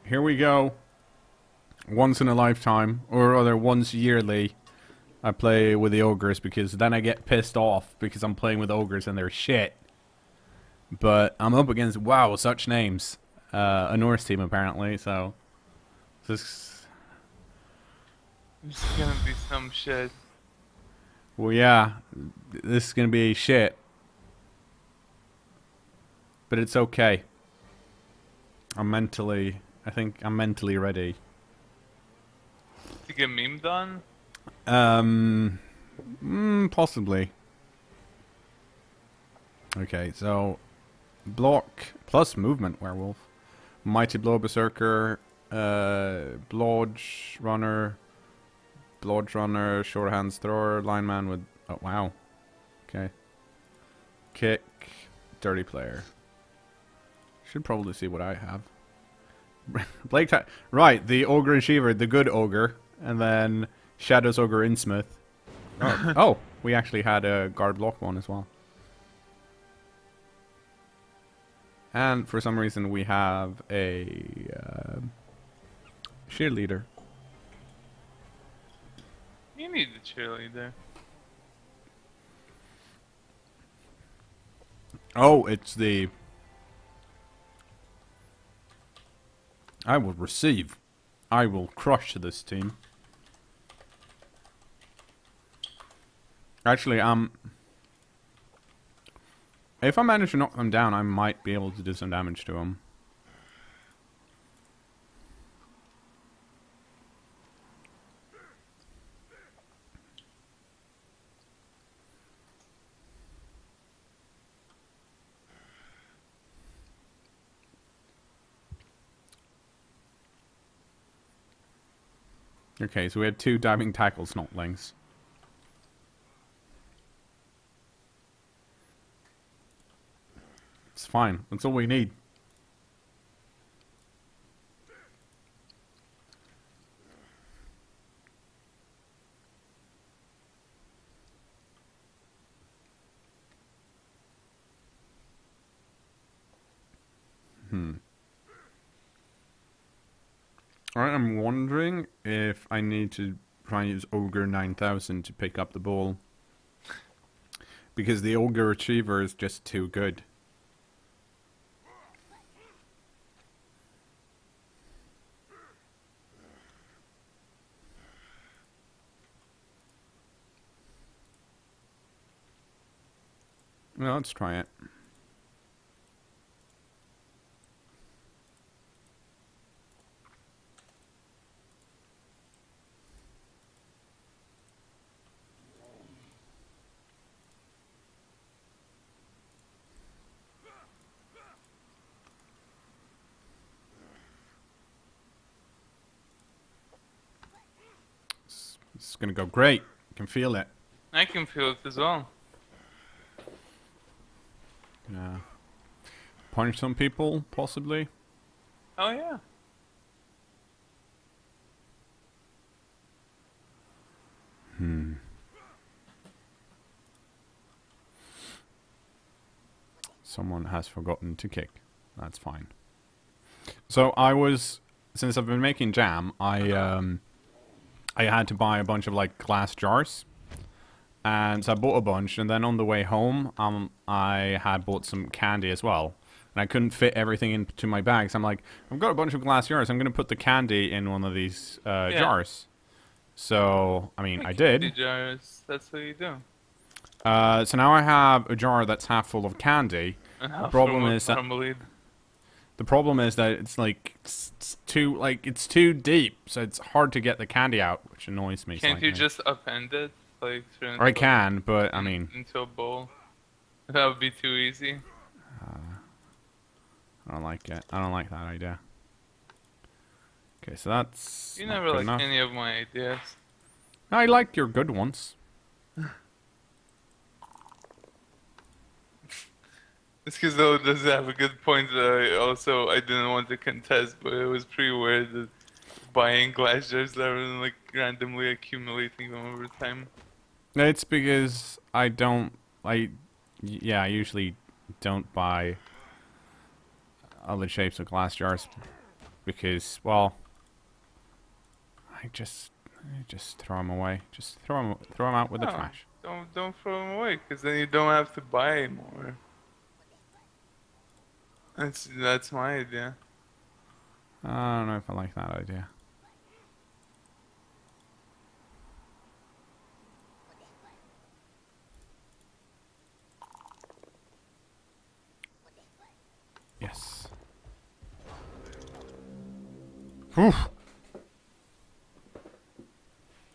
here we go. Once in a lifetime, or rather once yearly, I play with the ogres because then I get pissed off because I'm playing with ogres and they're shit. But I'm up against, wow, such names. A Norse team apparently, so this. This is gonna be some shit. Well, yeah, this is gonna be shit, but it's okay. I think I'm mentally ready. To get memed on? Possibly. Okay, so block plus movement werewolf, mighty blow berserker, blodge runner, short hands thrower, lineman with. Oh wow. Okay. Kick, dirty player. Should probably see what I have. Blake, right? The ogre achiever, the good ogre, and then Shadows ogre Innsmouth. Oh, oh, we actually had a guard block one as well. And for some reason we have a cheerleader. You need the cheerleader. Oh, it's the... I will receive. I will crush this team. Actually, if I manage to knock them down, I might be able to do some damage to them. Okay, so we had 2 diving tackle snotlings. It's fine. That's all we need. Alright, I'm wondering if I need to try and use Ogre 9000 to pick up the ball. Because the Ogre Achiever is just too good. Well, let's try it. It's gonna go great. I can feel it. I can feel it as well. Yeah. Punch some people, possibly. Oh yeah. Someone has forgotten to kick. That's fine. So I was, since I've been making jam, I had to buy a bunch of like glass jars, and so I bought a bunch. And then on the way home, I had bought some candy as well, and I couldn't fit everything into my bag. So I'm like, I've got a bunch of glass jars. I'm gonna put the candy in one of these jars. So I mean, I did. Jars. That's what you do. So now I have a jar that's half full of candy. The problem is that it's like it's too deep, so it's hard to get the candy out, which annoys me. Can't slightly. you just upend it, like Or I can, but I mean, into a bowl? That would be too easy. I don't like it. I don't like that idea. Okay, so that's You not never good like enough. any of my ideas. I like your good ones. It's because though it does have a good point that I didn't want to contest, but it was pretty weird that buying glass jars rather than like randomly accumulating them over time. It's because I usually don't buy other shapes of glass jars. because, well, I just throw them away. Just throw them out with the No, trash. don't throw them away, because then you don't have to buy more. That's my idea. I don't know if I like that idea. Yes. Whew.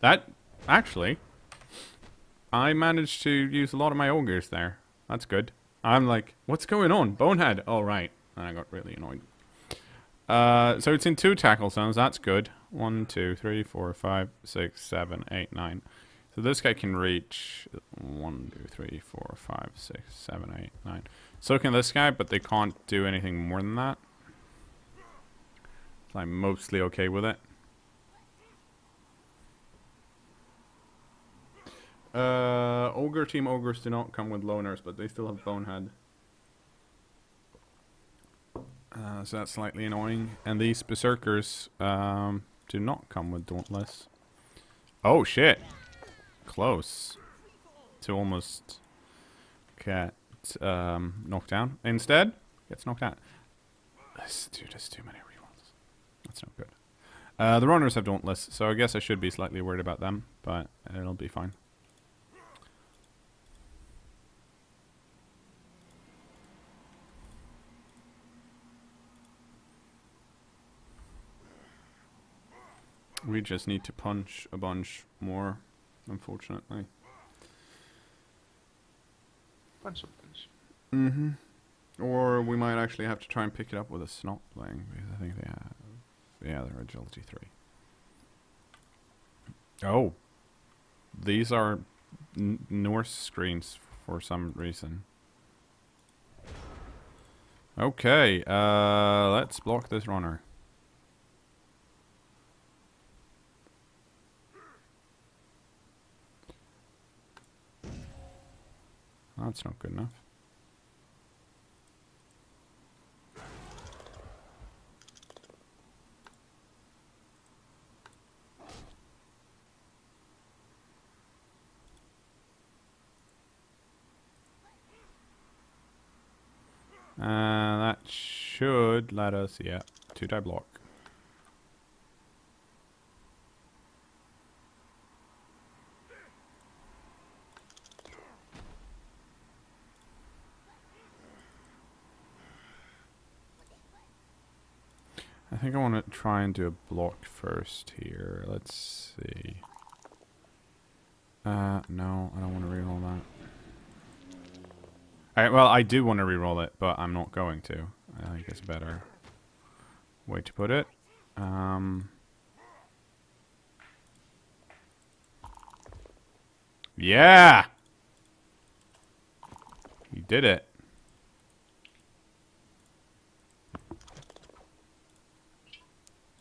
That, actually, I managed to use a lot of my ogres there. That's good. I'm like, what's going on? Bonehead. Oh, right. And I got really annoyed. So it's in 2 tackle zones. That's good. 1, 2, 3, 4, 5, 6, 7, 8, 9. So this guy can reach 1, 2, 3, 4, 5, 6, 7, 8, 9. So can this guy, but they can't do anything more than that. So I'm mostly okay with it. Ogre team ogres do not come with loners, but they still have bonehead. So that's slightly annoying. And these berserkers do not come with dauntless. Oh shit! Close to almost get knocked down. Instead, gets knocked out. Dude, there's too many rerolls. That's not good. The runners have dauntless, so I guess I should be slightly worried about them, but it'll be fine. We just need to punch a bunch more, unfortunately. Punch. Mm-hmm. Or we might actually have to try and pick it up with a snot playing, because I think they have... Yeah, they're agility 3. Oh! These are Norse screens for some reason. Okay, let's block this runner. That's not good enough. That should let us, yeah, 2-die block. I think I want to try and do a block first here. Let's see. No, I don't want to reroll that. Alright, well, I do want to reroll it, but I'm not going to. I think it's a better way to put it. Yeah! You did it.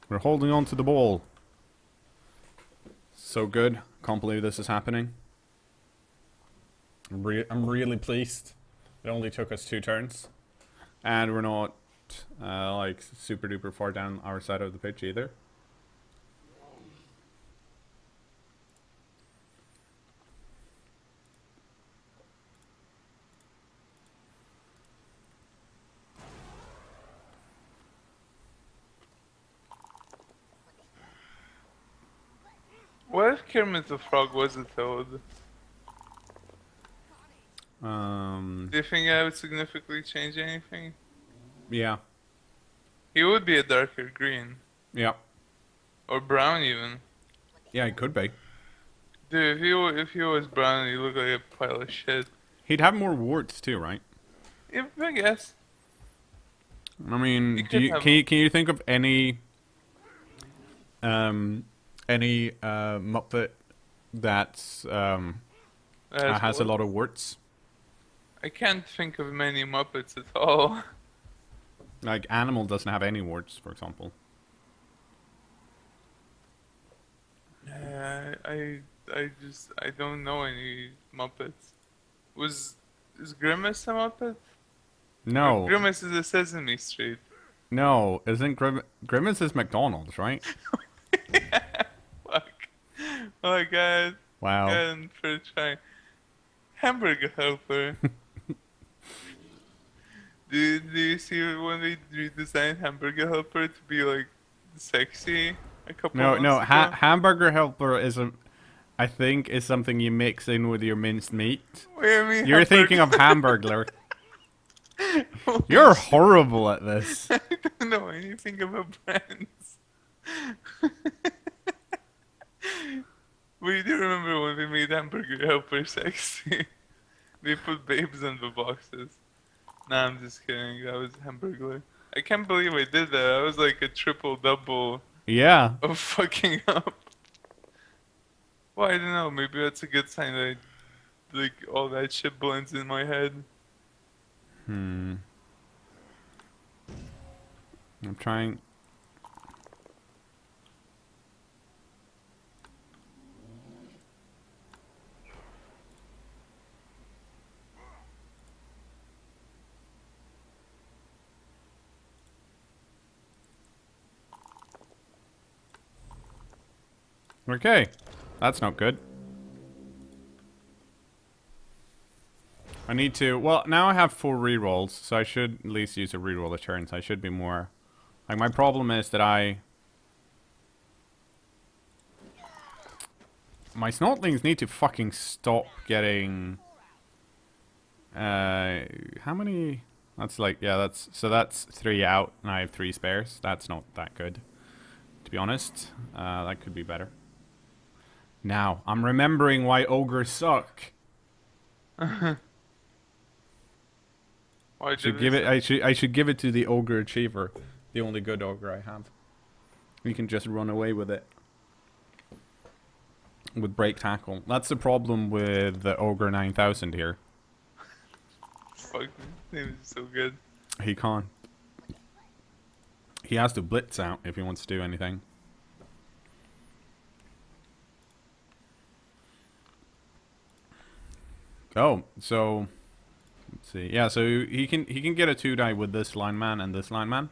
We're holding on to the ball. So good. Can't believe this is happening. I'm really pleased. It only took us 2 turns. And we're not, like, super duper far down our side of the pitch either. What if Kermit the Frog was a toad? Do you think that would significantly change anything? Yeah. He would be a darker green. Yeah. Or brown even. Yeah, it could be. Dude, if he was brown, he'd look like a pile of shit. He'd have more warts too, right? Yeah, I guess. I mean, He can you think of any Muppet that's has a lot of warts? I can't think of many Muppets at all. Like Animal doesn't have any warts, for example. I don't know any Muppets. Is Grimace a Muppet? No. Grimace is a Sesame Street. No, isn't Grimace is McDonald's, right? Fuck. Oh my god. Wow. God, for trying. Hamburger helper. Do you see when they redesigned Hamburger Helper to be like sexy a couple No, months no. ago? Hamburger helper is a, I think, is something you mix in with your minced meat. What do you mean You're thinking of Hamburglar. You're horrible at this. I don't know anything about brands. We do remember when they made Hamburger Helper sexy. They put babes on the boxes. Nah, I'm just kidding. That was Hamburglar. I can't believe I did that. I was like a triple double Yeah. of fucking up. Well, I don't know. Maybe that's a good sign that like all that shit blends in my head. I'm trying. Okay, that's not good. I need to. Well, now I have 4 rerolls, so I should at least use a reroll a turn. So I should be more. Like, my problem is that my snotlings need to fucking stop getting. How many? That's like, yeah, that's 3 out, and I have 3 spares. That's not that good, to be honest. That could be better. Now I'm remembering why ogres suck. Why I should give it to the ogre achiever, the only good ogre I have. You can just run away with it. With break tackle. That's the problem with the ogre 9000 here. Fuck, his name is so good. He can't. He has to blitz out if he wants to do anything. Oh, so let's see. Yeah, so he can get a 2-die with this lineman and this lineman.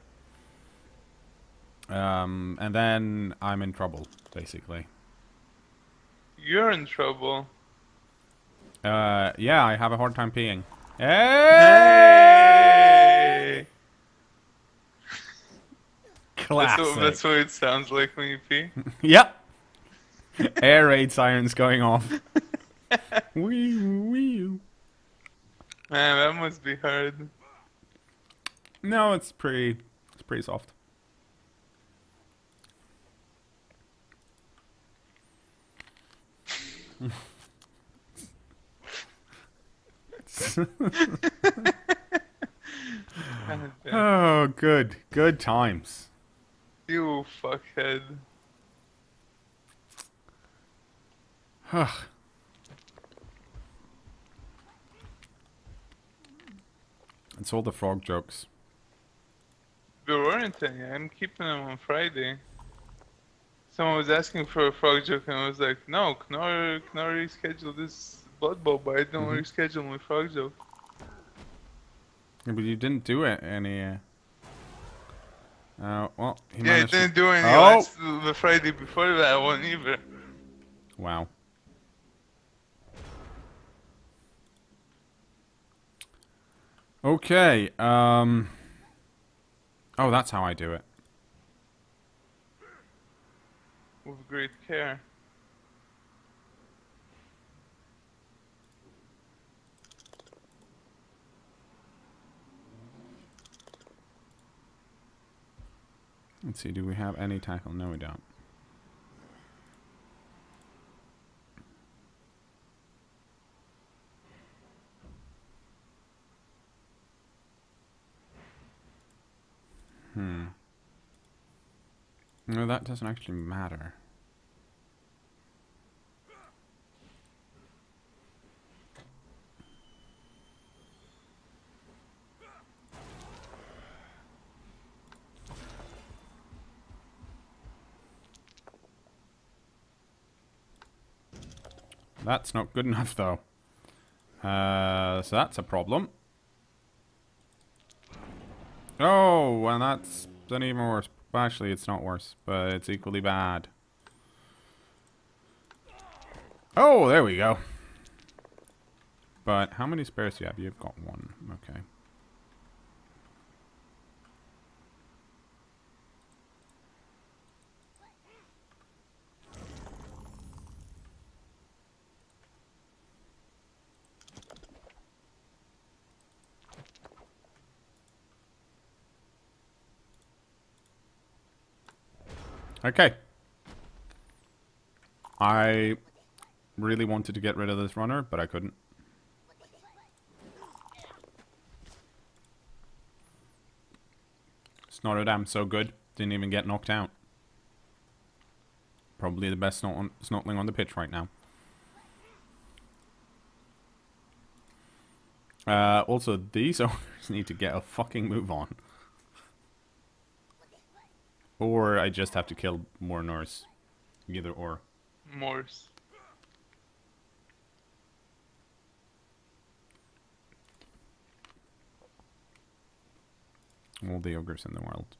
And then I'm in trouble, basically. You're in trouble. Yeah, I have a hard time peeing. Hey! Classic. That's what it sounds like when you pee. Yep. Air raid sirens going off. Wee wee. Man, that must be hard. No, it's pretty soft. Oh, good times. You fuckhead. It's all the frog jokes. There weren't any. I'm keeping them on Friday. Someone was asking for a frog joke and I was like, no, cKnoor rescheduled this Blood Bowl, but I don't reschedule my frog joke. Yeah, but you didn't do it any. Well, he Yeah, I managed didn't to... do any Oh! the Friday before that one either. Wow. Okay, oh, that's how I do it. With great care. Let's see, do we have any tackle? No, we don't. No, that doesn't actually matter. That's not good enough, though. So that's a problem. Oh, and that's then even worse. Actually, it's not worse, but it's equally bad. Oh, there we go. But how many spares do you have? You've got one. Okay. Okay. I really wanted to get rid of this runner, but I couldn't. Snotodam, so good. Didn't even get knocked out. Probably the best snotling on the pitch right now. Also, these owners need to get a fucking move on. Or I just have to kill more Norse. Either or. Morse. All the ogres in the world.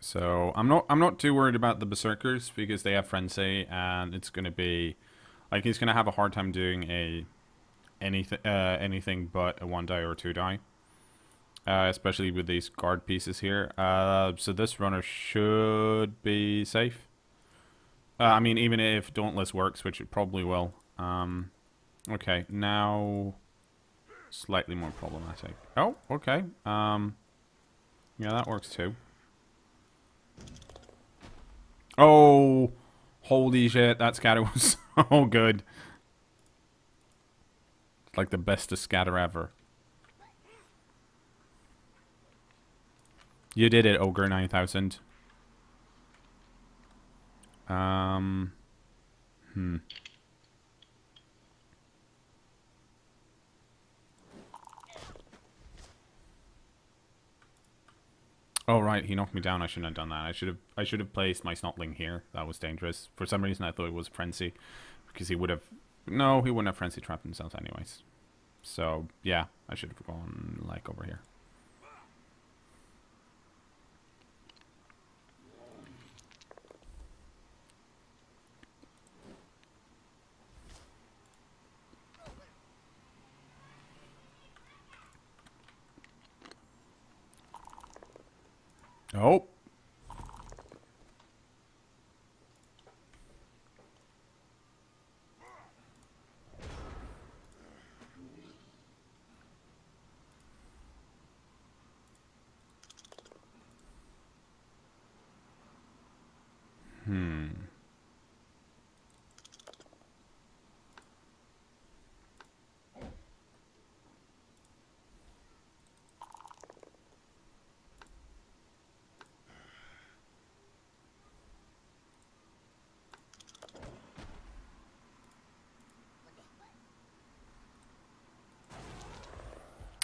So I'm not too worried about the berserkers because they have frenzy and it's gonna be like he's gonna have a hard time doing anything but a 1 die or 2 die. Especially with these guard pieces here. So this runner should be safe. I mean, even if Dauntless works, which it probably will. Okay, now slightly more problematic. Oh, okay. Yeah, that works too. Oh, holy shit! That scatter was so good. It's like the bestest scatter ever. You did it, Ogre 9000. Oh right, he knocked me down. I shouldn't have done that. I should have placed my snotling here. That was dangerous. For some reason I thought it was frenzy. Because he would have no, he wouldn't have frenzy trapped himself anyways. So yeah, I should have gone like over here. Oh.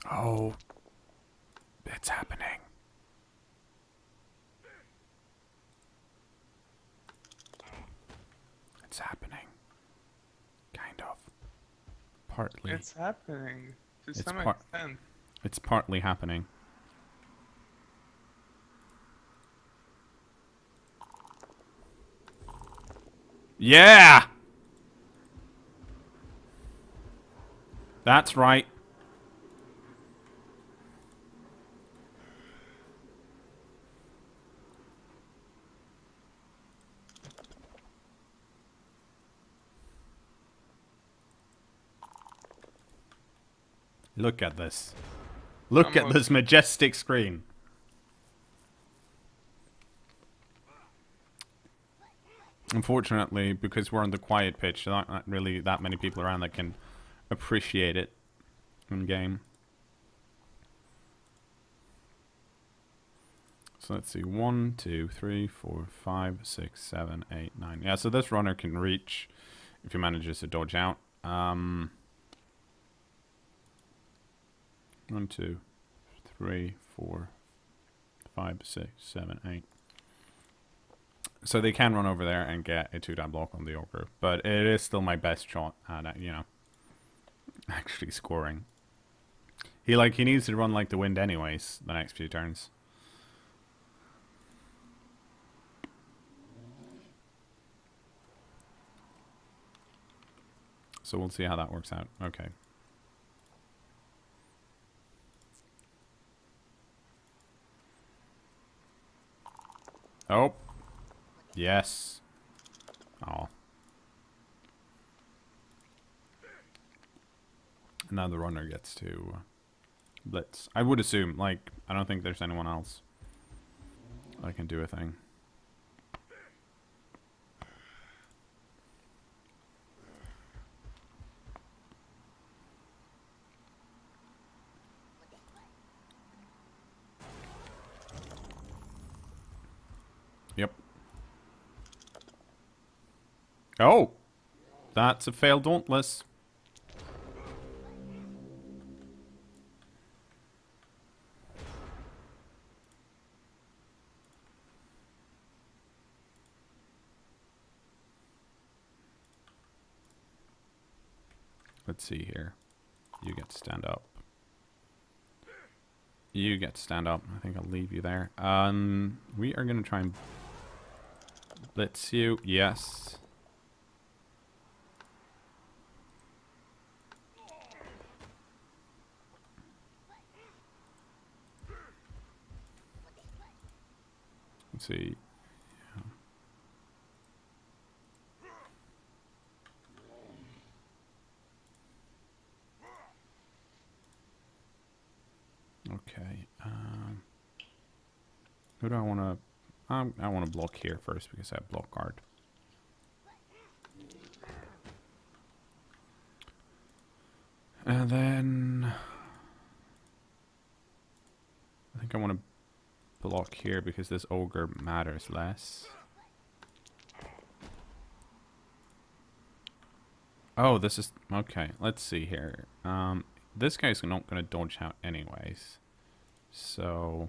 Oh. It's happening. It's happening. Kind of. Partly. It's happening to It's some extent. It's partly happening. Yeah! That's right. Look at this. Look at this majestic screen. Unfortunately, because we're on the quiet pitch, there aren't really that many people around that can appreciate it in game. So let's see. 1, 2, 3, 4, 5, 6, 7, 8, 9. Yeah, so this runner can reach if he manages to dodge out. 1, 2, 3, 4, 5, 6, 7, 8. So they can run over there and get a 2-die block on the ogre, but it is still my best shot at, you know, actually scoring. He needs to run like the wind anyways the next few turns. So we'll see how that works out. Okay. Oh. Yes. Oh. Now the runner gets to blitz. I would assume, like, I don't think there's anyone else that can do a thing. Yep. Oh! That's a failed dauntless. Let's see here. You get to stand up. You get to stand up. I think I'll leave you there. We are going to try and blitz you. Yes. Let's see. Okay. Who do I want to... I want to block here first because I have block guard. And then... I think I want to block here because this ogre matters less. Oh, this is... Okay, let's see here. This guy's not going to dodge out anyways. So...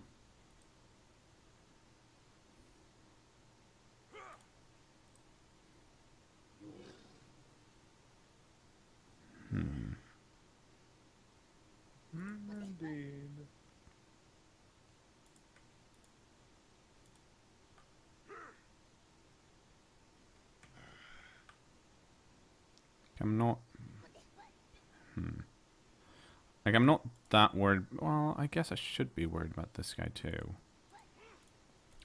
Indeed. I'm not... Like, I'm not that worried... Well, I guess I should be worried about this guy, too.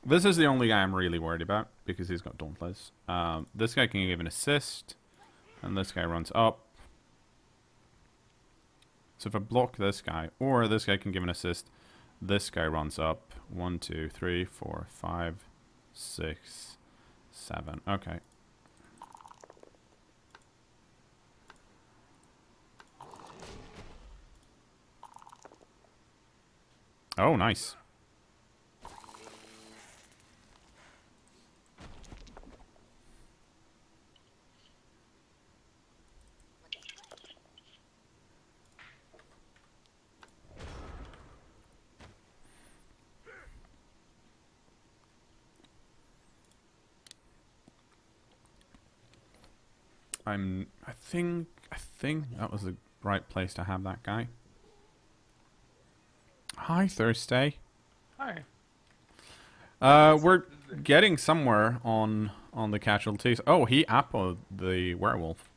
This is the only guy I'm really worried about, because he's got Dauntless. This guy can give an assist, and this guy runs up. So if I block this guy, or this guy can give an assist, this guy runs up. 1, 2, 3, 4, 5, 6, 7. Okay. Oh, nice. I think that was the right place to have that guy. Hi, Thursday. Hi. We're getting somewhere on the casualties. Oh, he appoed the werewolf.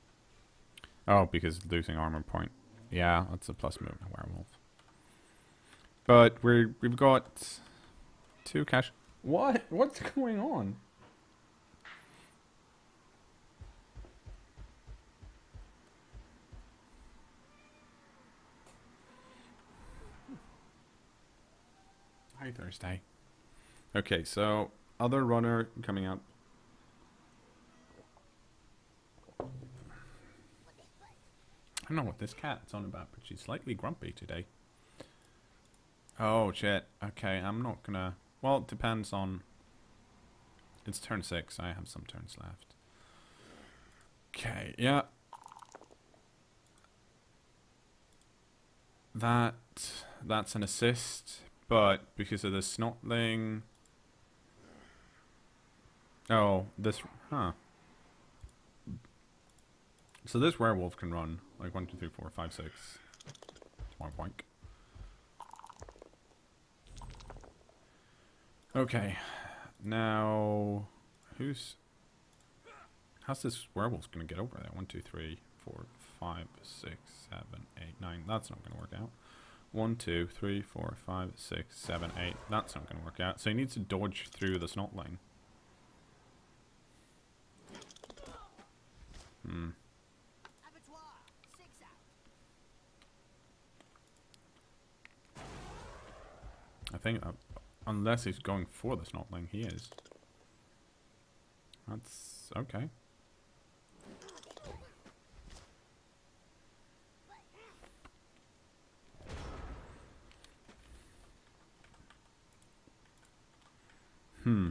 Oh, because losing armor point. Yeah, that's a plus move, werewolf. But we've got 2 cash. What's going on? Hi, Thursday. Okay, so other runner coming up. I don't know what this cat's on about, but she's slightly grumpy today. Oh, shit. Okay, I'm not gonna... Well, it depends on... It's turn 6. I have some turns left. Okay, yeah. That's an assist, but because of the snotling... Oh, this... Huh. So this werewolf can run. Like 1, 2, 3, 4, 5, 6. Point, point. Okay. Now... How's this werewolf gonna get over there? 1, 2, 3, 4, 5, 6, 7, 8, 9. That's not gonna work out. 1, 2, 3, 4, 5, 6, 7, 8. That's not gonna work out. So he needs to dodge through the snotling. Hmm. I think, unless he's going for the snotling, he is. That's okay. Hmm.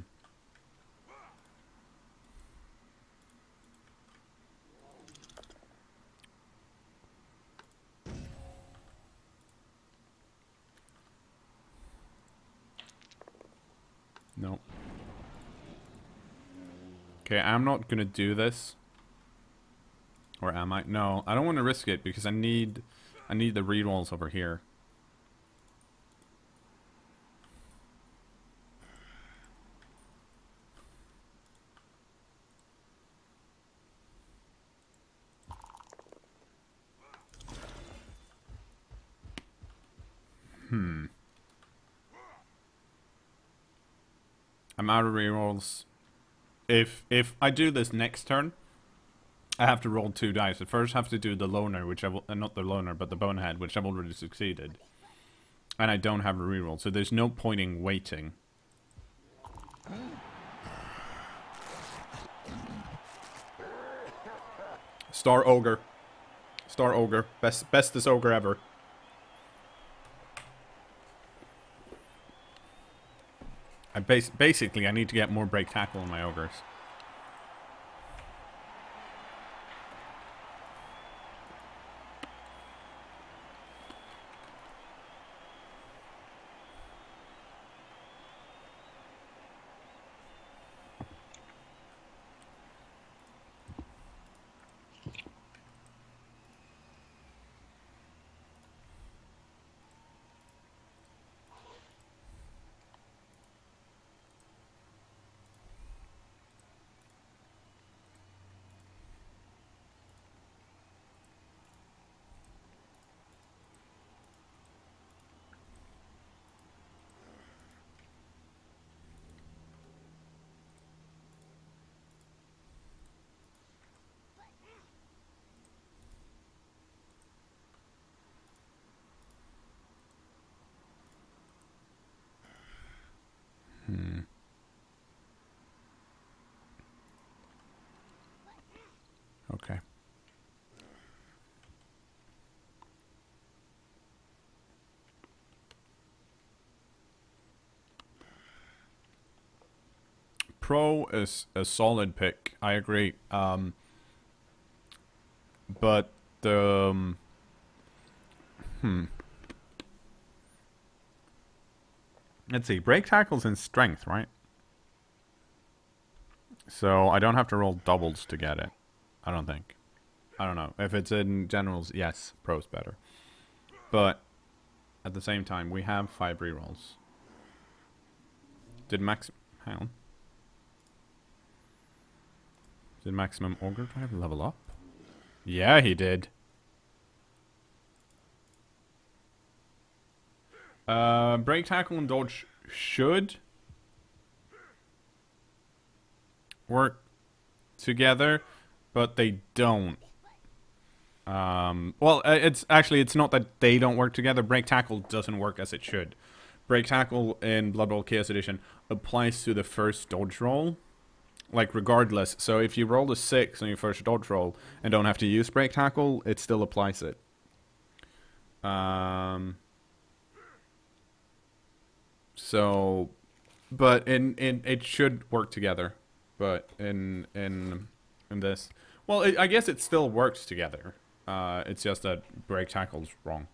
Nope. Okay, I'm not gonna do this. Or am I? No, I don't want to risk it because I need the rerolls over here. Hmm. I'm out of rerolls. If I do this next turn, I have to roll 2 dice. I first have to do the loner, which I will, not the loner, but the bonehead, which I've already succeeded. And I don't have a reroll, so there's no point in waiting. Star Ogre. Star Ogre. Bestest ogre ever. Basically, I need to get more break tackle on my ogres. Okay. Pro is a solid pick. I agree. But the let's see. Break tackle's in strength, right? So I don't have to roll doubles to get it. I don't think. I don't know. If it's in generals, yes, pro's better. But at the same time, we have 5 rerolls. Did hang on. Did maximum ogre drive level up? Yeah, he did. Break tackle and dodge should work together, but they don't. Well, it's not that they don't work together. Break tackle doesn't work as it should. Break tackle in Blood Bowl Chaos Edition applies to the first dodge roll, like regardless. So if you roll a 6 on your first dodge roll and don't have to use break tackle, it still applies it. So, but in it should work together. But in this, well, I guess it still works together. It's just that break tackle's wrong.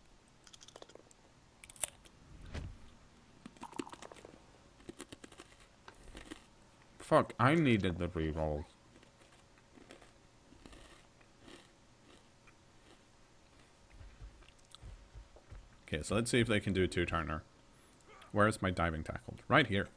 Fuck, I needed the reroll. Okay, so let's see if they can do a two-turner. Where's my diving tackle? Right here.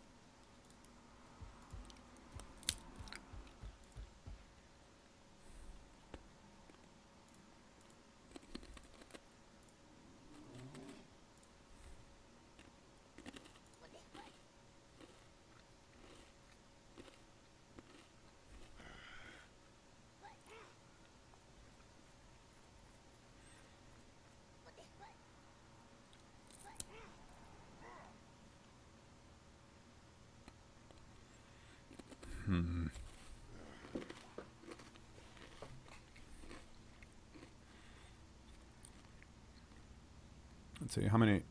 Let's see, how many...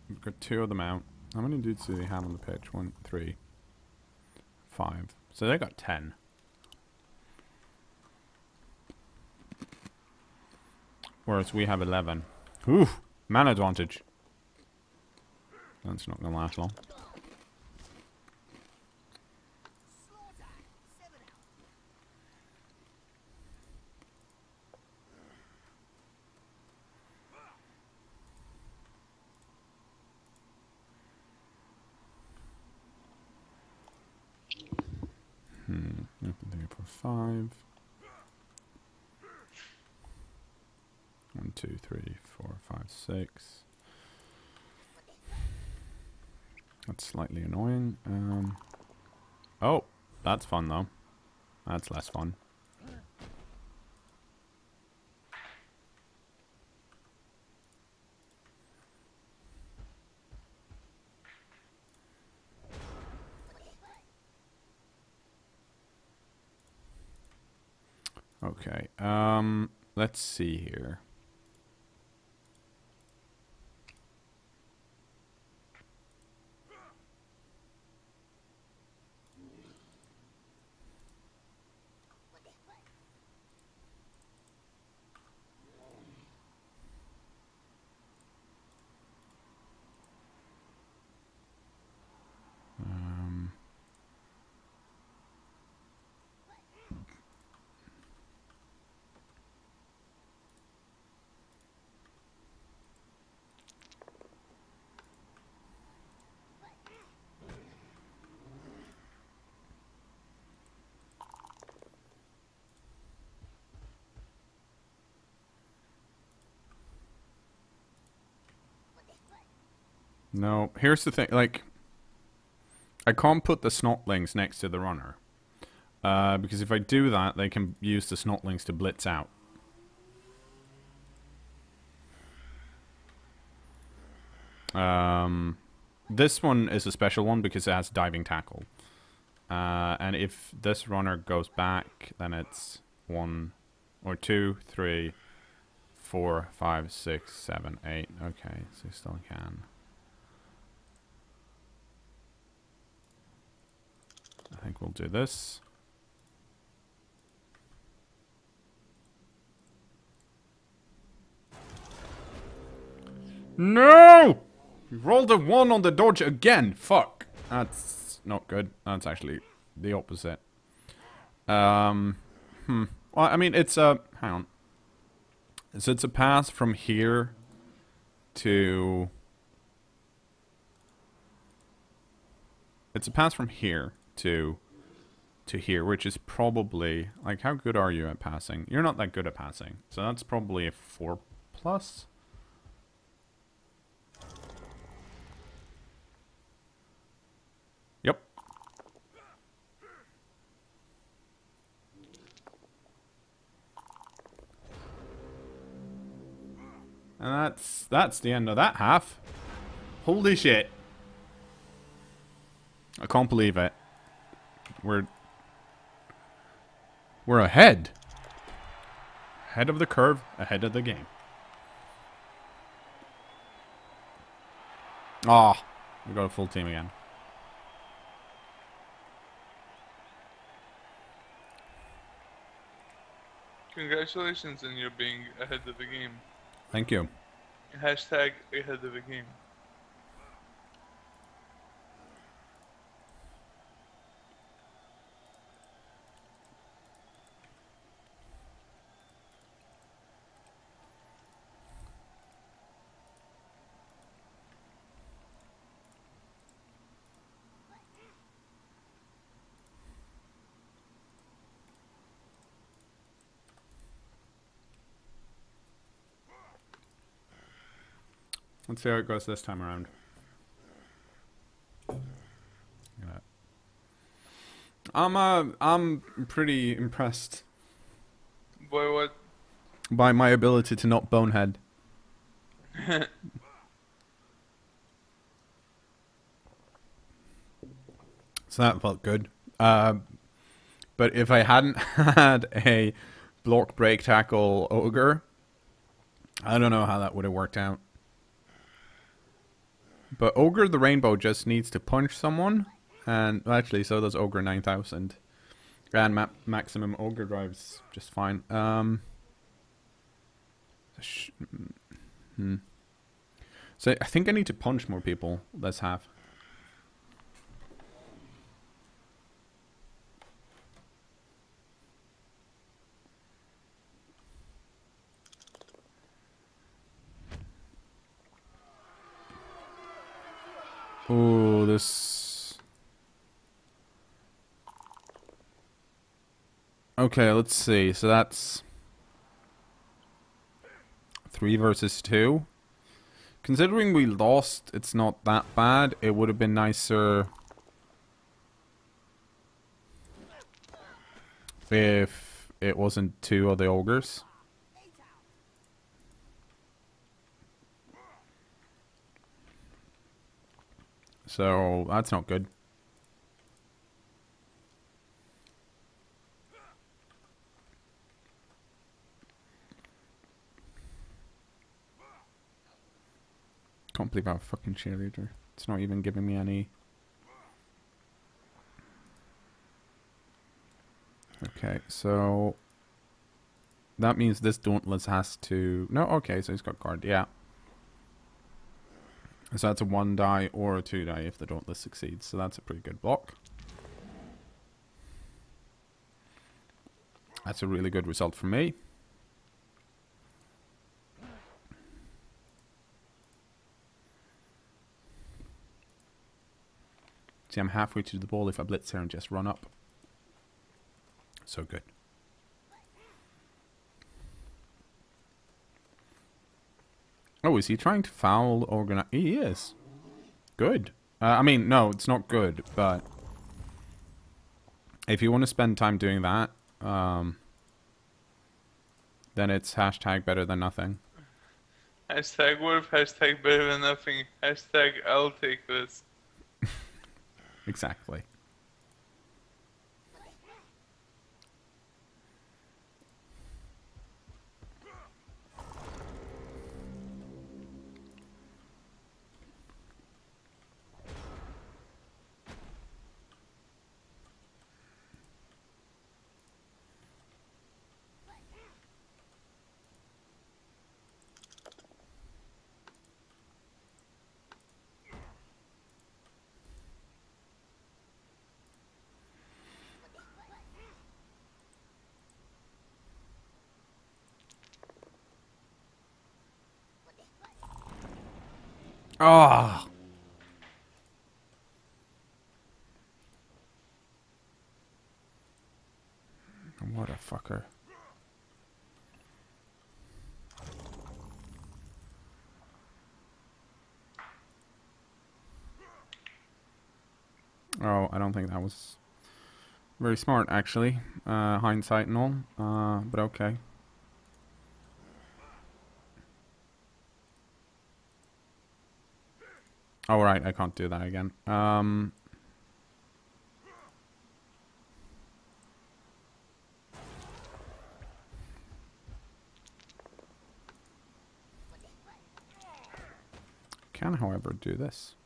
We've got 2 of them out. How many dudes do they have on the pitch? 1, 3, 5. So they got 10. Whereas we have 11. Oof! Man advantage. That's not gonna last long. Open 3, 4, 5. 1, 2, 3, 4, 5, 6. That's slightly annoying. Oh, that's fun though. That's less fun. Okay, let's see here. No, here's the thing, like, I can't put the snotlings next to the runner. Because if I do that, they can use the snotlings to blitz out. This one is a special one because it has diving tackle. And if this runner goes back, then it's 1 or 2, 3, 4, 5, 6, 7, 8. Okay, so you still can. I think we'll do this. No! You rolled a 1 on the dodge again. Fuck. That's not good. That's actually the opposite. Well, I mean, it's a... Hang on. So it's a pass from here to... It's a pass from here to here, which is probably... Like, how good are you at passing? You're not that good at passing. So that's probably a 4+. Yep. And that's the end of that half. Holy shit. I can't believe it. We're ahead. Ahead of the curve, ahead of the game. Ah, we got a full team again. Congratulations on your being ahead of the game. Thank you. Hashtag ahead of the game. Let's see how it goes this time around. Yeah. I'm pretty impressed Boy, what? by my ability to not bonehead. So that felt good. But if I hadn't had a block, break, tackle ogre, I don't know how that would have worked out. But Ogre the Rainbow just needs to punch someone, and well, actually, so does Ogre 9000, and maximum Ogre drives just fine. So I think I need to punch more people. Let's have. Oh, this. Okay, let's see. So that's 3 versus 2. Considering we lost, it's not that bad. It would have been nicer if it wasn't 2 of the ogres. So that's not good. Can't believe I have a fucking cheerleader. It's not even giving me any. Okay, so that means this Dauntless has to. No, okay, so he's got guard. Yeah. So that's a 1 die or a 2 die if the Dauntless succeeds. So that's a pretty good block. That's a really good result for me. See, I'm halfway to the ball if I blitz here and just run up. So good. Oh, is he trying to foul organize? He is. Good. I mean, no, it's not good, but if you want to spend time doing that, then it's hashtag better than nothing. Hashtag worth, hashtag better than nothing, hashtag I'll take this. Exactly. Oh. What a fucker. Oh, I don't think that was very smart, actually. Hindsight and all. But okay. Oh, right, I can't do that again. Can, however, do this.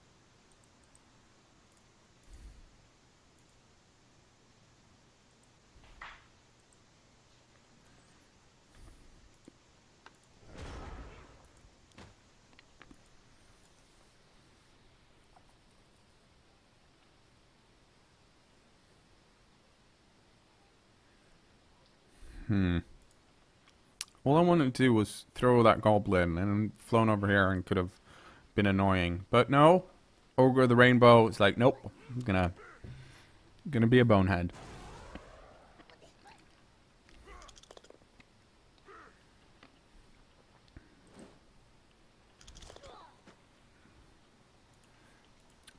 All I wanted to do was throw that goblin and flown over here and could have been annoying. But no. Ogre the Rainbow is like, nope. I'm gonna be a bonehead.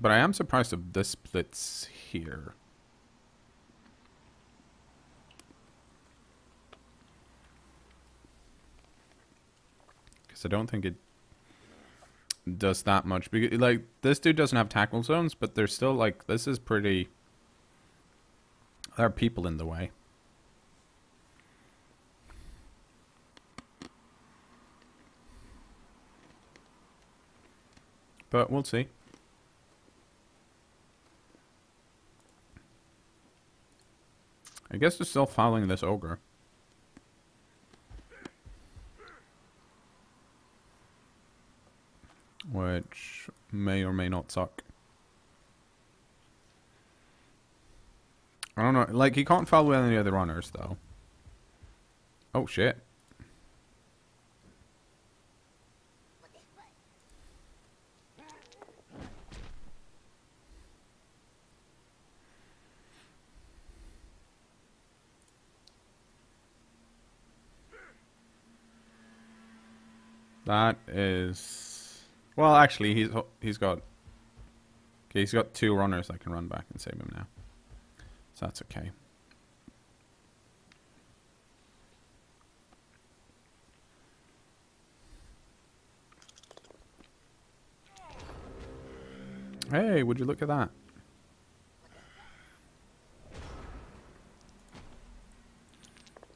But I am surprised if this splits here. Because I don't think it does that much. Because, like, this dude doesn't have tackle zones, but there's still, like, this is pretty... There are people in the way. But we'll see. I guess they're still following this ogre. Which may or may not suck. I don't know. Like, he can't follow any other runners, though. Oh, shit. That is... Well, actually, he's got... Okay, he's got 2 runners that can run back and save him now. So that's okay. Hey, would you look at that?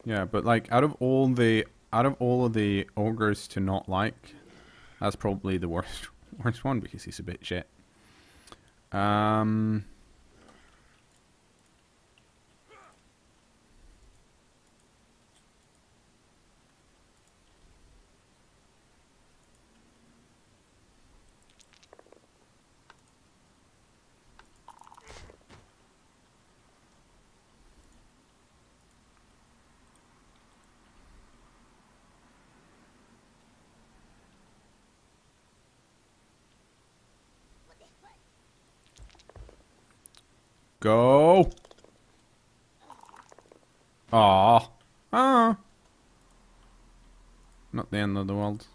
Yeah, but like out of all of the ogres to not like, that's probably the worst one because he's a bit shit. Go. Aw. Ah. Not the end of the world.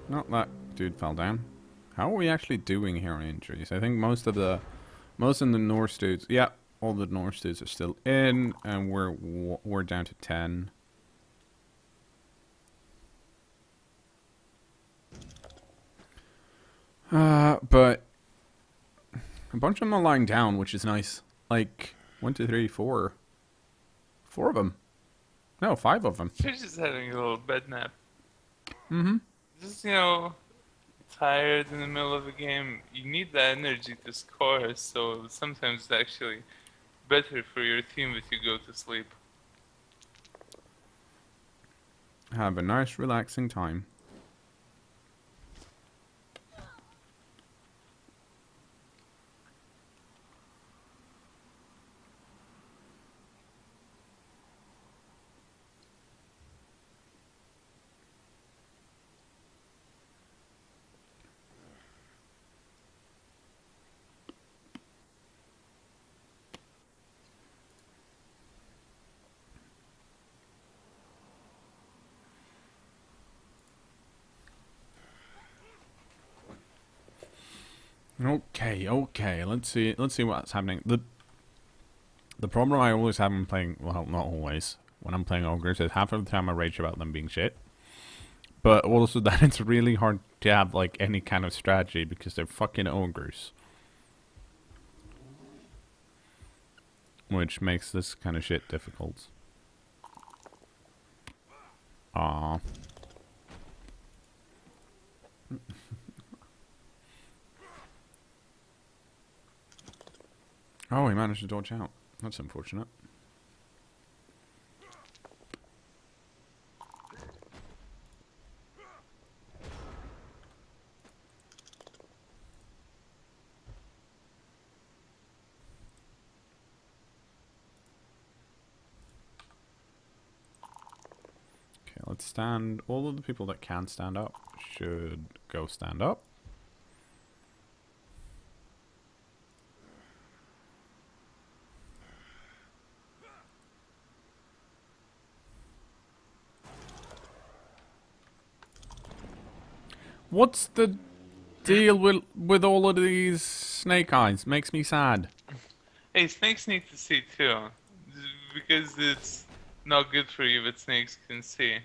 Not that dude fell down. How are we actually doing here on injuries? I think most of the Norse dudes, yeah, all the Norse dudes are still in, and we're down to 10. But a bunch of them are lying down, which is nice. Like 1, 2, 3, 4. 4 of them. No, 5 of them. You're just having a little bed nap. Mm-hmm. Just, tired in the middle of a game. You need that energy to score, so sometimes it's actually better for your team if you go to sleep. Have a nice, relaxing time. Okay. Let's see what's happening. The problem I always have when playing, well, not always, when I'm playing ogres is half of the time I rage about them being shit. But also that it's really hard to have like any kind of strategy because they're fucking ogres. Which makes this kind of shit difficult. Aww. Oh, he managed to dodge out. That's unfortunate. should stand. All of the people that can stand up should go stand up. What's the deal with all of these snake eyes? Makes me sad. Hey, snakes need to see too. Because it's not good for you that snakes can see.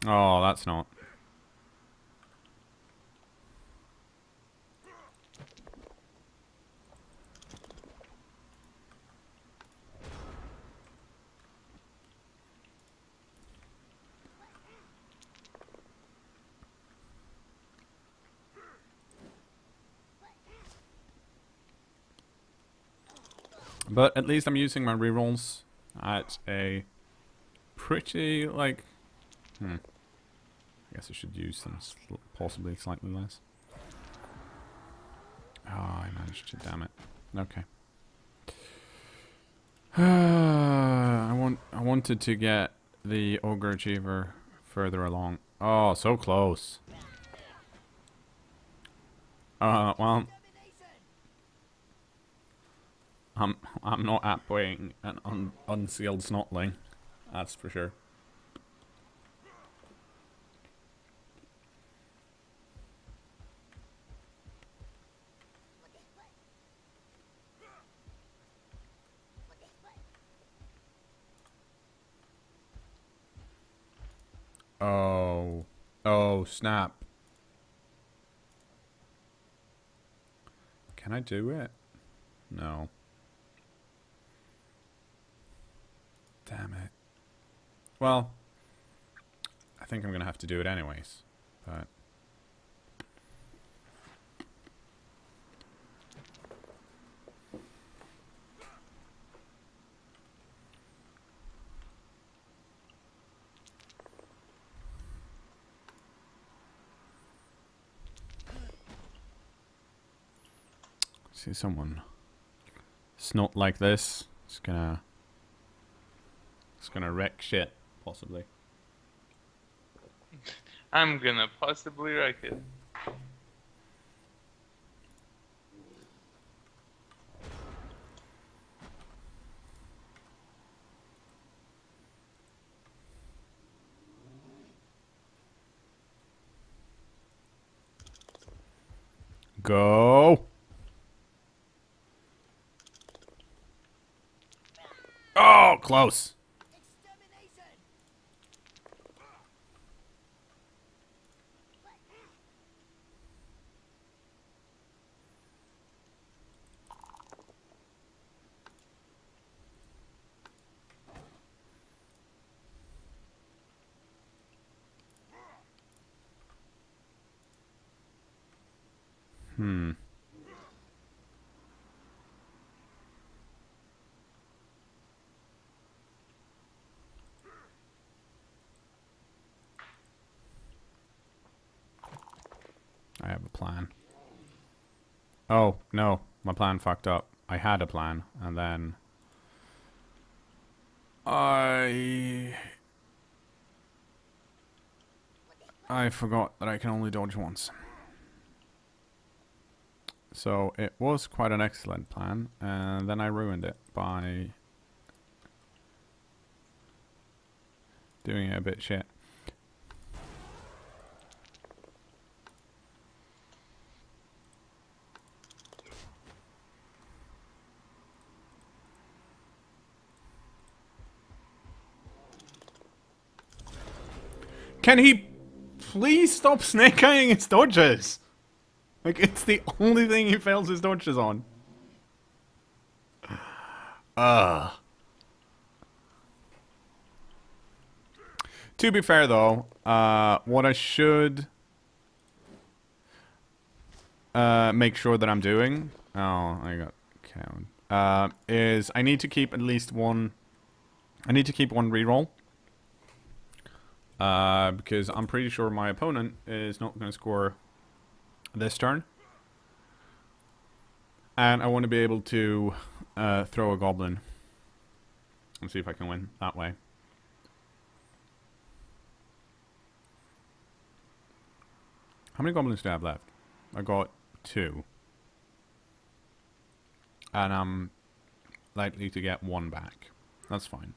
Oh, that's not. But at least I'm using my rerolls at a pretty, like... I guess I should use them possibly slightly less. Oh, I managed to, damn it. Okay. I wanted to get the Ogre Achiever further along. Oh, so close. Well... I'm not outplaying an unsealed snotling, that's for sure. Oh. Oh, snap. Can I do it? No. Damn it. Well, I think I'm gonna have to do it anyways, but... See someone snot like this, it's gonna wreck shit, possibly. I'm gonna possibly wreck it. Go! Oh, close! I have a plan. Oh, no. My plan fucked up. I had a plan, and then... I forgot that I can only dodge once. So, it was quite an excellent plan, and then I ruined it by... doing it a bit shit. Can he please stop snake-eyeing his dodges? Like, it's the only thing he fails his dodges on. To be fair, though, what I should make sure that I'm doing... Oh, I got count. Is I need to keep at least one... I need to keep one reroll. Because I'm pretty sure my opponent is not going to score this turn. And I want to be able to throw a goblin. Let's see if I can win that way. How many goblins do I have left? I got 2. And I'm likely to get 1 back. That's fine.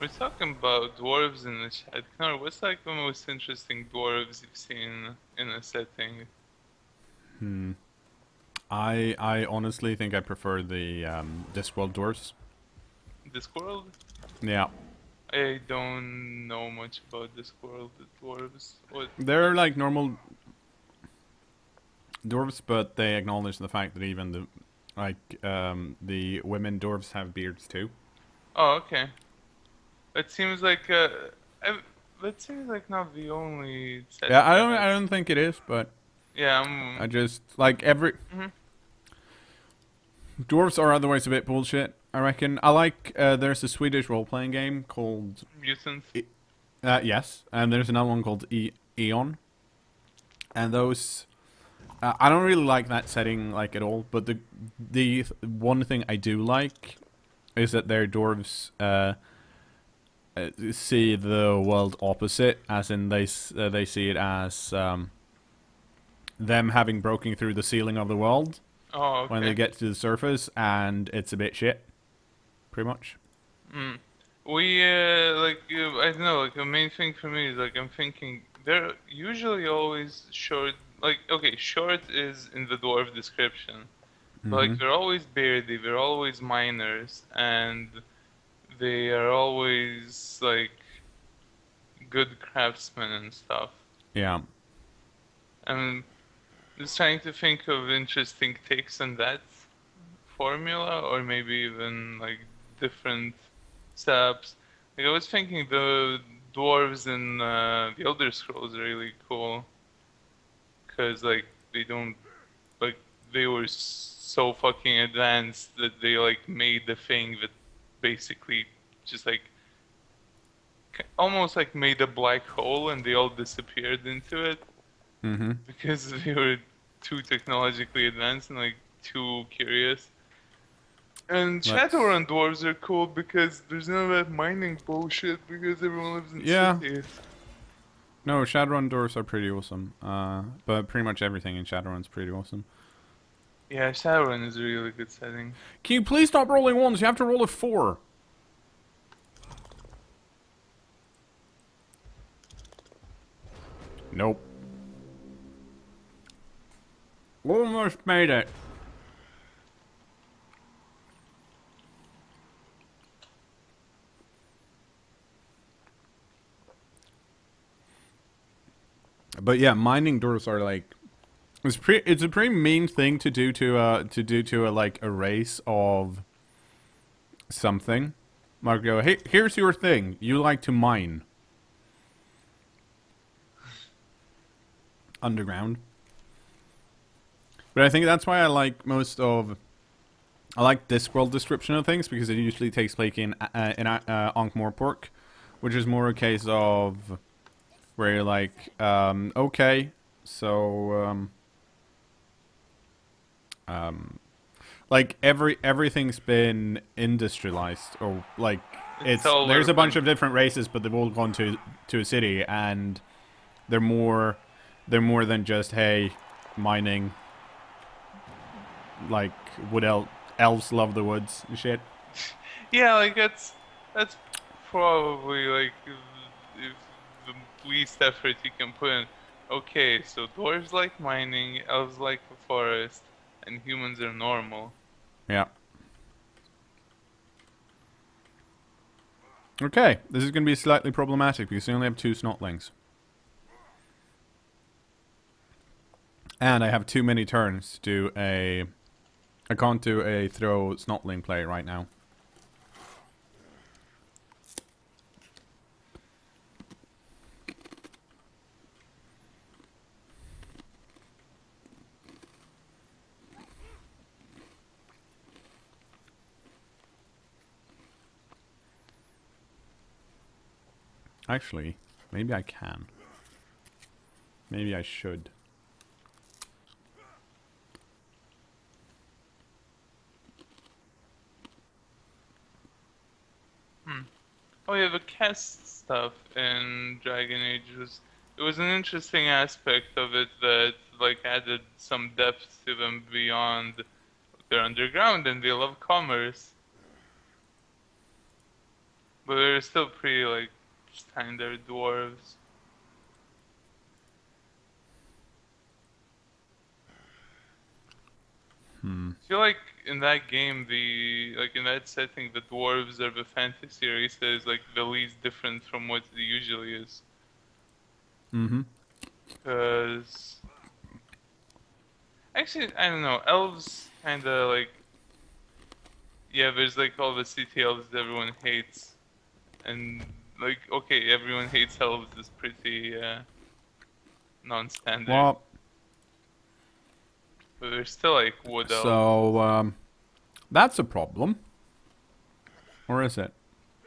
We're talking about dwarves in the chat. cKnoor, what's like the most interesting dwarves you've seen in a setting? I honestly think I prefer the Discworld dwarves. Discworld? Yeah. I don't know much about Discworld dwarves. What? They're like normal dwarves, but they acknowledge the fact that even the women dwarves have beards too. Oh, okay. That seems like that seems like not the only setting. Yeah, I don't think it is, but yeah, I just like every dwarves are otherwise a bit bullshit, I reckon. I like there's a Swedish role-playing game called Mutants. Yes, and there's another one called Eon. And those I don't really like that setting like at all, but the one thing I do like is that their dwarves see the world opposite, as in they see it as them having broken through the ceiling of the world. Oh, okay. When they get to the surface, and it's a bit shit, pretty much. We like I don't know. Like the main thing for me is like I'm thinking they're usually always short. Like okay, short is in the dwarf description. But, like they're always beardy. They're always miners, and they are always like good craftsmen and stuff. Yeah. I'm just trying to think of interesting takes on that formula, or maybe even like different setups. Like I was thinking the dwarves in the Elder Scrolls are really cool, because like they don't like they were so fucking advanced that they like made the thing that basically just like almost like made a black hole and they all disappeared into it because they were too technologically advanced and like too curious. And Shadowrun dwarves are cool because there's none of that mining bullshit because everyone lives in cities. No, Shadowrun dwarves are pretty awesome. But pretty much everything in Shadowrun's pretty awesome. Yeah, Shadowrun is a really good setting. Can you please stop rolling 1s? You have to roll a 4. Nope. Almost made it. But yeah, mining dwarves are like it's a pretty mean thing to do to like a race of something. Like go, hey, here's your thing. You like to mine underground. But I think that's why I like I like Discworld description of things, because it usually takes place in Ankh-Morpork, which is more a case of where you're like, okay, so like everything's been industrialized, or like there's a bunch of different races, but they've all gone to a city, and they're more than just, hey, mining. Like elves love the woods and shit. Yeah, like that's probably like if the least effort you can put in. Okay, so dwarves like mining, elves like the forest, and humans are normal. Yeah. Okay, this is going to be slightly problematic because we only have 2 snotlings. And I have too many turns to do a I can't do a throw snotling play right now. Actually, maybe I can. Maybe I should. Oh yeah, the cast stuff in Dragon Age was an interesting aspect of it that like added some depth to them beyond they're underground and they love commerce. But they're still pretty like standard dwarves. I feel like in that game, in that setting, the dwarves are the fantasy race that is like the least different from what it usually is. Mm-hmm. Cause actually, I don't know, elves kinda like yeah, there's like all the city elves that everyone hates, and like okay, everyone hates elves is pretty non-standard, Well, but there's still like wood elves. so that's a problem. Or is it?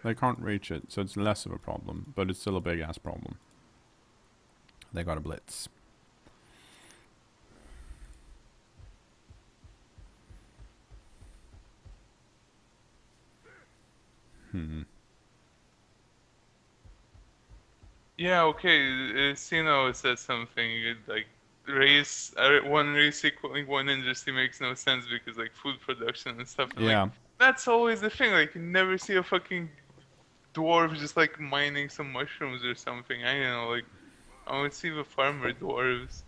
They can't reach it, so it's less of a problem, but it's still a big ass problem. They got a blitz. Yeah, okay. Sino said something like one race equaling one industry makes no sense because like food production and stuff. And, Yeah. like that's always the thing. Like you never see a fucking dwarf just like mining some mushrooms or something. I don't know. Like I would see the farmer dwarves.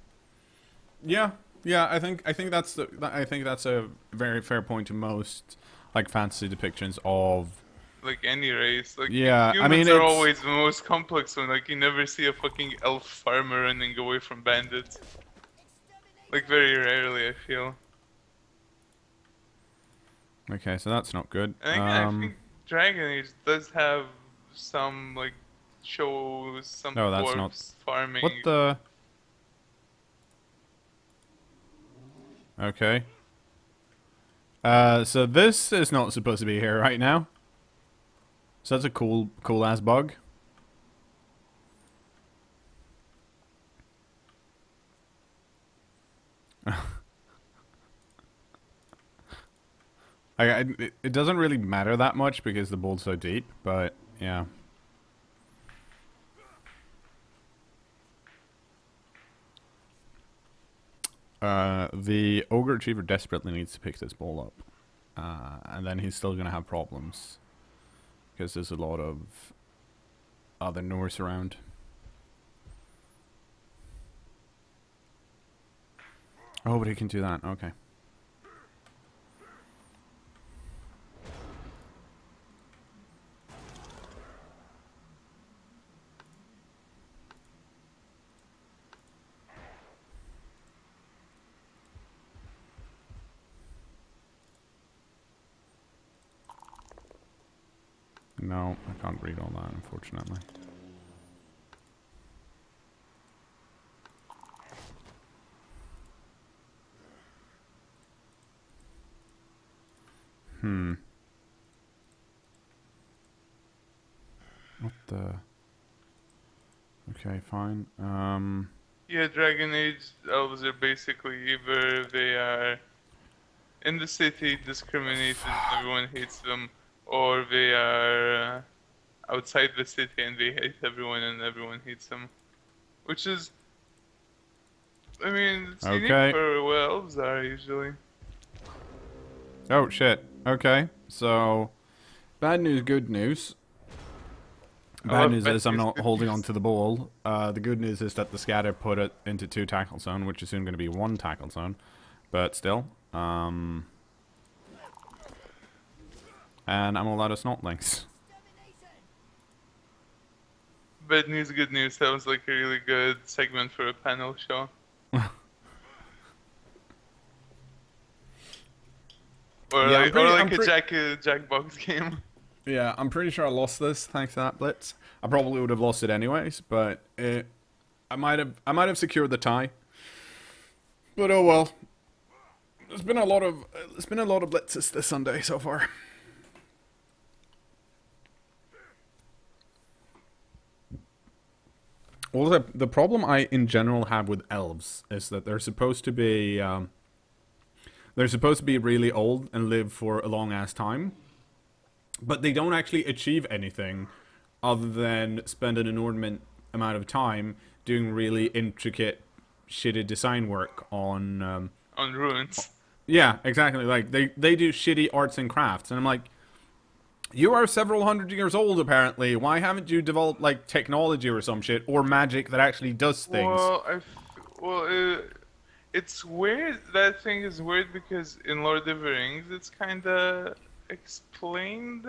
Yeah, yeah. I think that's a very fair point to most like fantasy depictions of. Like any race. Like Yeah, humans I mean are it's always the most complex one. Like you never see a fucking elf farmer running away from bandits. Like very rarely, I feel. okay. So that's not good. And again, I think Dragon Age does have some like shows some No, that's dwarves not. farming. What the? Okay. So this is not supposed to be here right now. So that's a cool ass bug. It doesn't really matter that much because the ball's so deep, but yeah. The Ogre Achiever desperately needs to pick this ball up. And then he's still gonna have problems. Because there's a lot of other Norse around. Oh, but he can do that. Okay. No, I can't read all that, unfortunately. What the? Okay, fine. Yeah, Dragon Age elves are basically either they are in the city discriminated and everyone hates them, or they are outside the city and they hate everyone and everyone hates them. Which is, I mean, it's unique Okay. for what elves are usually. Oh, shit. Okay, so... Bad news, good news. Bad news is I'm not holding on to the ball. The good news is that the scatter put it into 2 tackle zone, which is soon going to be 1 tackle zone. But still. And I'm all out of snotlings. Bad news, good news. Sounds like a really good segment for a panel show. Or Yeah, like a Jackbox game. Yeah, I'm pretty sure I lost this thanks to that blitz. I probably would have lost it anyways, but I might have secured the tie. But oh well. There's been a lot of blitzes this Sunday so far. Well, the problem I in general have with elves is that they're supposed to be really old and live for a long ass time, but they don't actually achieve anything other than spend an inordinate amount of time doing really intricate, shitty design work on. On ruins. Yeah, exactly. Like they do shitty arts and crafts, and I'm like, you are several hundred years old apparently. Why haven't you developed like technology or some shit or magic that actually does things? It's weird. That thing is weird because in Lord of the Rings, it's kind of explained.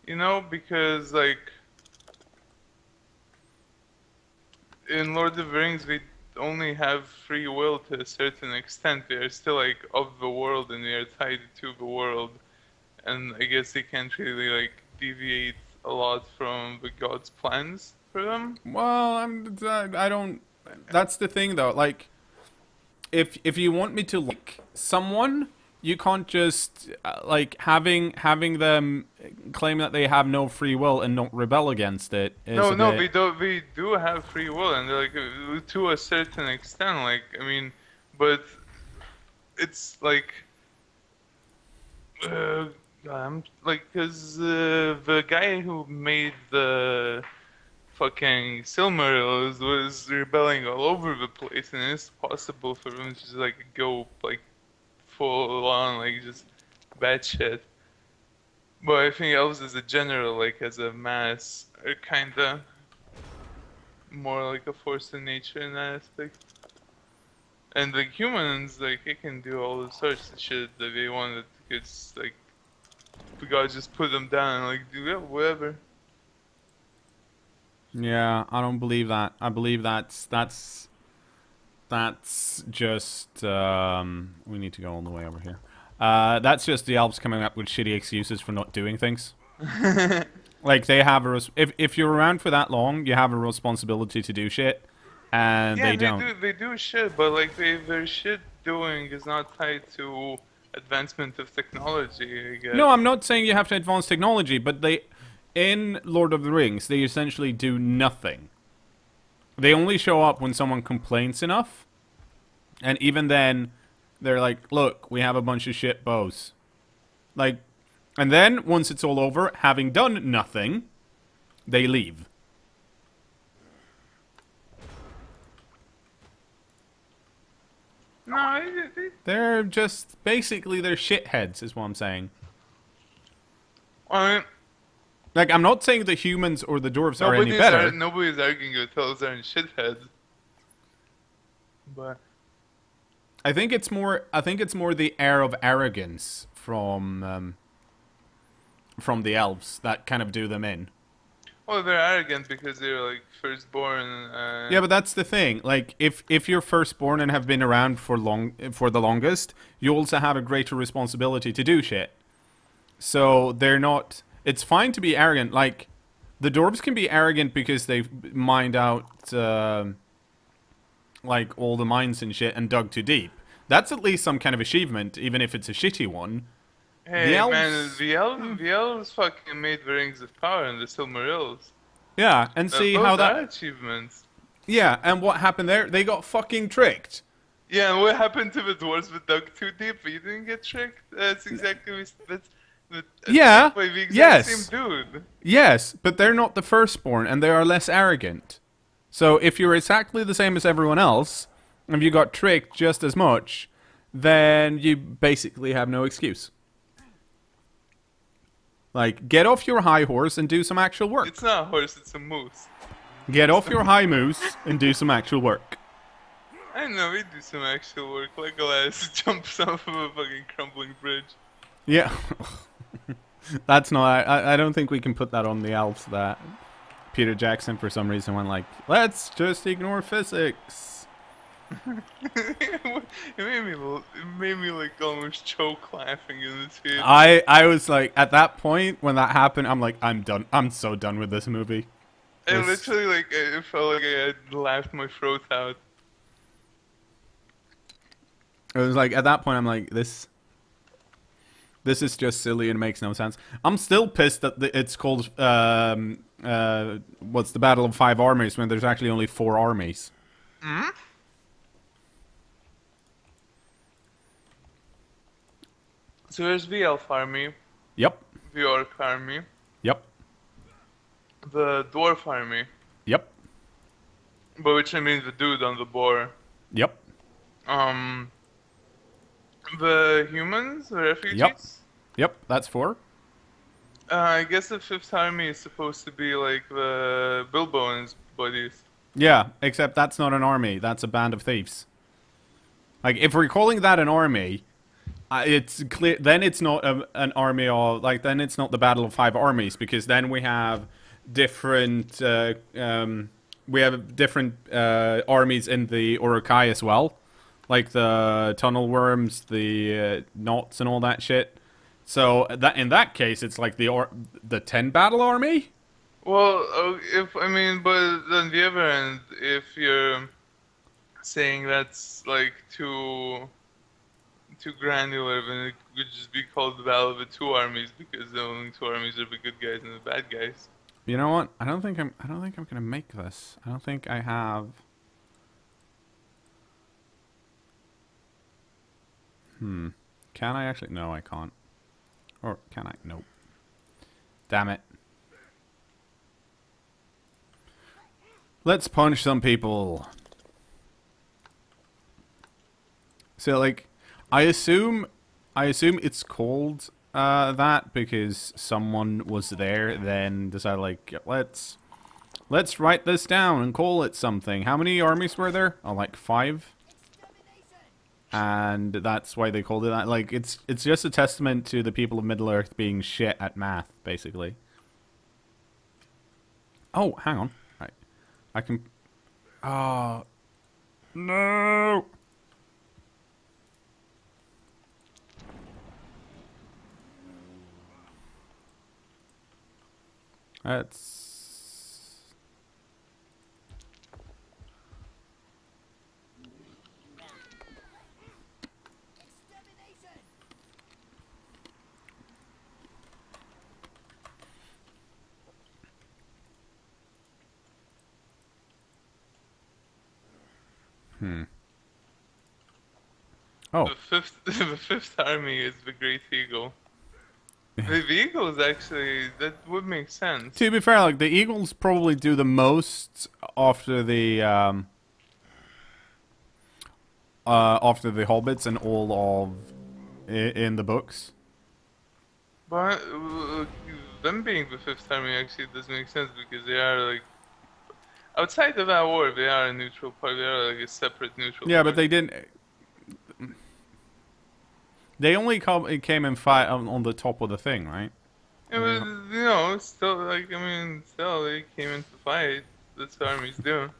You know, because like in Lord of the Rings, we only have free will to a certain extent. We are still like of the world, and we are tied to the world. And I guess they can't really like deviate a lot from the god's plans for them. Well, I don't. That's the thing, though. Like, if you want me to like someone, you can't just like having them claim that they have no free will and not rebel against it. No, we don't. We do have free will, and like to a certain extent. Like, I mean, but it's like. I'm like, cause the guy who made the fucking Silmarils was rebelling all over the place, and it's possible for him to just like go like full on like just bad shit. But I think elves as a general, like as a mass, are kinda more like a force of nature in that aspect. And the humans, like, they can do all the sorts of shit that they want. It's like we gotta just put them down and like do it, whatever. Yeah, I don't believe that. I believe that's just we need to go all the way over here. That's just the elves coming up with shitty excuses for not doing things. Like they have if you're around for that long, you have a responsibility to do shit, and yeah, they don't. They do shit, but like their shit doing is not tied to advancement of technology, I guess. No, I'm not saying you have to advance technology, but in Lord of the Rings, they essentially do nothing. They only show up when someone complains enough, and even then, they're like, look, we have a bunch of shit bows. Like, and then, once it's all over, having done nothing, they leave. No, They're just, basically, they're shitheads, is what I'm saying. I mean, like, I'm not saying the humans or the dwarves are any better. Nobody's arguing that elves aren't shitheads. But I think it's more the air of arrogance from the elves that kind of do them in. well, they're arrogant because they're like firstborn. Yeah, but that's the thing. Like, if you're firstborn and have been around for the longest, you also have a greater responsibility to do shit. So they're not. It's fine to be arrogant. Like, the dwarves can be arrogant because they've mined out like all the mines and shit and dug too deep. That's at least some kind of achievement, even if it's a shitty one. Hey, man, the elves fucking made the Rings of Power and the Silmarils. Yeah, and see how that achievements. Yeah, and what happened there? They got fucking tricked. Yeah, and what happened to the dwarves that dug too deep? You didn't get tricked. That's exactly yeah. The exact same dude. Yes, but they're not the firstborn, and they are less arrogant. So if you're exactly the same as everyone else, and you got tricked just as much, then you basically have no excuse. Like, get off your high horse and do some actual work. It's not a horse, it's a moose. Get off your high moose and do some actual work. I know, we do some actual work. Legolas jumps off of a fucking crumbling bridge. Yeah. That's not... I don't think we can put that on the elves, that Peter Jackson, for some reason, went like, let's just ignore physics. It made me like almost choke laughing in the theater. I was like, at that point when that happened, I'm like, I'm done. I'm so done with this movie. I literally like it felt like I had laughed my throat out. It was like at that point, I'm like, this is just silly and makes no sense. I'm still pissed that it's called what's the Battle of Five Armies when there's actually only 4 armies. Hmm? So there's the elf army, Yep. the orc army, Yep. the dwarf army, Yep. by which I mean the dude on the boar. Yep. The humans, the refugees. Yep. That's 4. I guess the fifth army is supposed to be like the Bilbo and his buddies. Yeah, except that's not an army. That's a band of thieves. Like, if we're calling that an army, it's clear. Then it's not an army, or like then it's not the Battle of Five Armies, because then we have different armies in the Urukai as well, like the tunnel worms, the knots, and all that shit. So that in that case, it's like the 10 battle army. Well, if I mean, but on the other end, if you're saying that's like too granular, then it could just be called the Battle of the Two Armies, because the only 2 armies are the good guys and the bad guys. You know what? I don't think I'm gonna make this. I don't think I have. Can I actually? No, I can't. Or can I? Nope. Damn it. Let's punch some people. So, like, I assume it's called that because someone was there, then decided, like, let's write this down and call it something. How many armies were there? Oh, like 5. And that's why they called it that. Like, it's just a testament to the people of Middle Earth being shit at math, basically. Oh, hang on. I can... Oh. No! That's... Oh. The fifth army is the Great Eagle. The Eagles actually, that would make sense. To be fair, like, the Eagles probably do the most after the Hobbits and all of in the books. But them being the fifth army actually does make sense, because they are like outside of that war, they are a neutral party. They are like a separate neutral. Yeah, party. but they didn't. They only came and fight on the top of the thing, right? Yeah, but you know, still like still they came in to fight. That's what armies do.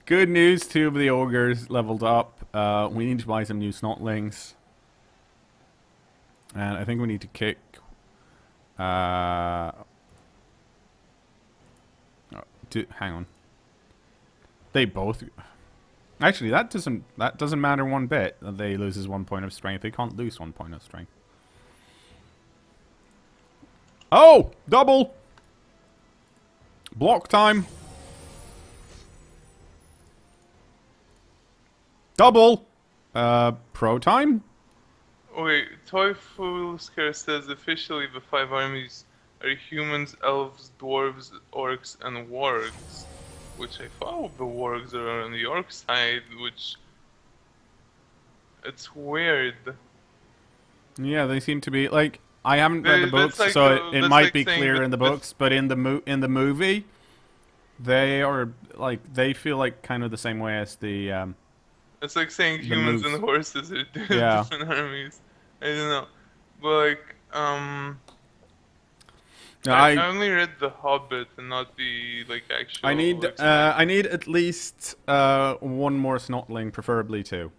Good news, 2 of the ogres leveled up. We need to buy some new snotlings. And I think we need to kick... hang on. They both... Actually, that doesn't matter one bit. That they loses 1 point of strength. They can't lose 1 point of strength. Oh! Double! Block time! Double! Pro time? Wait, Toyfulsker says officially the 5 armies are humans, elves, dwarves, orcs, and wargs. Which I thought the wargs are on the orc side, which... It's weird. Yeah, they seem to be, like... I haven't read the books, like so it might like be clear in the books, but in the movie, they are, like, they feel like kind of the same way as the, It's like saying humans and horses are different armies. I don't know. But, like, I I only read The Hobbit and not the like actual. I need explanation. I need at least one more snotling, preferably two.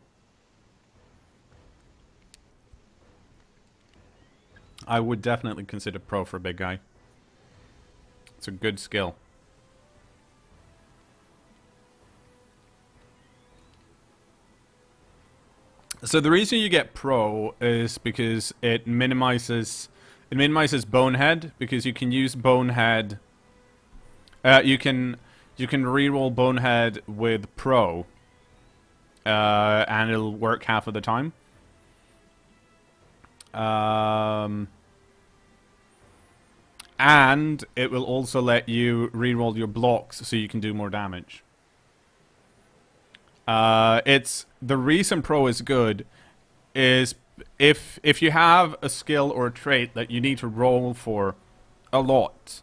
I would definitely consider pro for a big guy. It's a good skill. So the reason you get pro is because it minimizes bonehead, because you can use bonehead. You can reroll bonehead with pro, and it'll work half of the time. And it will also let you reroll your blocks so you can do more damage. It's the reason pro is good is if you have a skill or a trait that you need to roll for a lot,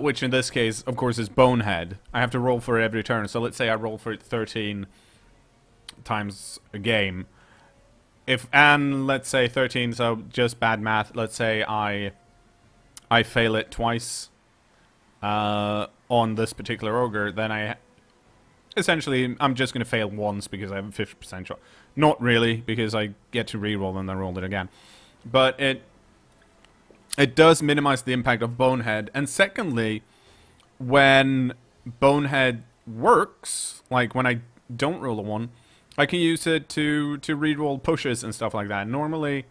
which in this case, of course, is bonehead. I have to roll for it every turn. So let's say I roll for it 13 times a game. And let's say 13, so just bad math. Let's say I fail it twice on this particular ogre, then essentially I'm just going to fail once because I have a 50% shot. Not really, because I get to reroll and then roll it again. But it does minimize the impact of bonehead. And secondly, when bonehead works, like when I don't roll a 1, I can use it to reroll pushes and stuff like that. Normally,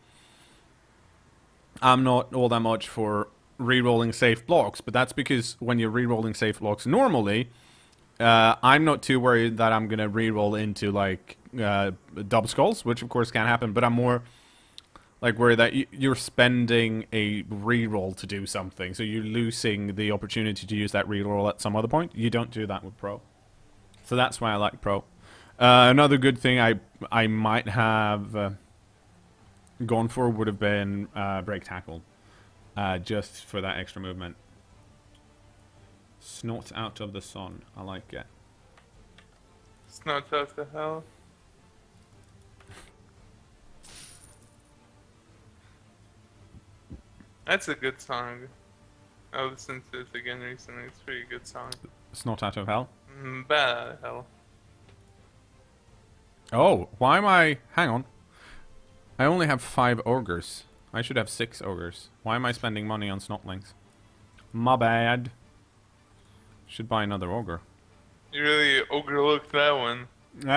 I'm not all that much for rerolling safe blocks, but that's because when you're rerolling safe blocks normally, I'm not too worried that I'm gonna reroll into like double skulls, which of course can happen, but I'm more like worried that you're spending a reroll to do something, so you're losing the opportunity to use that reroll at some other point. You don't do that with pro, so that's why I like pro. Another good thing I might have gone for would have been break tackle, just for that extra movement. Snot out of the sun. I like it. Snot out the hell. That's a good song. I listened to it again recently. It's a pretty good song. Snot out of hell. Bad out of hell. Oh, why am I... Hang on. I only have 5 ogres. I should have 6 ogres. Why am I spending money on snotlings? My bad. Should buy another ogre. You really overlooked that one. Hey!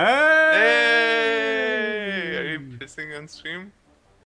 Hey! Are you pissing on stream?